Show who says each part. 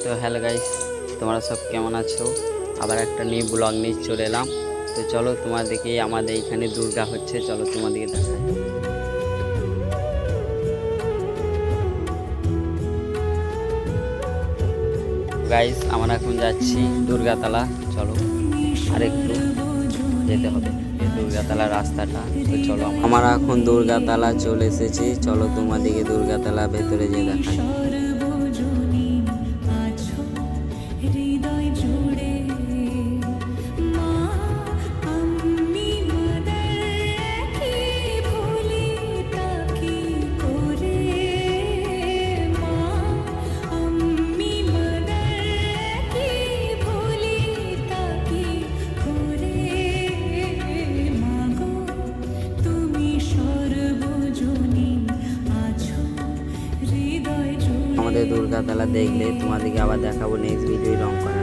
Speaker 1: তো hello guys, তোমরা সব কেমন আছো? আবার একটা নিউ ব্লগ নিয়ে চলে এলাম। তো চলো তোমাদেরকে আমাদের এখানে দুর্গা হচ্ছে, চলো তোমাদেরকে দেখাই। গাইস আমরা এখন যাচ্ছি দুর্গাতলা, চলো আর একটু যেতে হবে এই দুর্গাতলা রাস্তাটা। তো চলো আমরা এখন দুর্গাতলা চলে এসেছি, চলো তোমাদেরকে দুর্গাতলা ভেতরে যেয়ে দেখাই। আমাদের দুর্গাতলা দেখলে তোমাদেরকে আবার দেখাবো নেক্সট ভিডিও রং করা।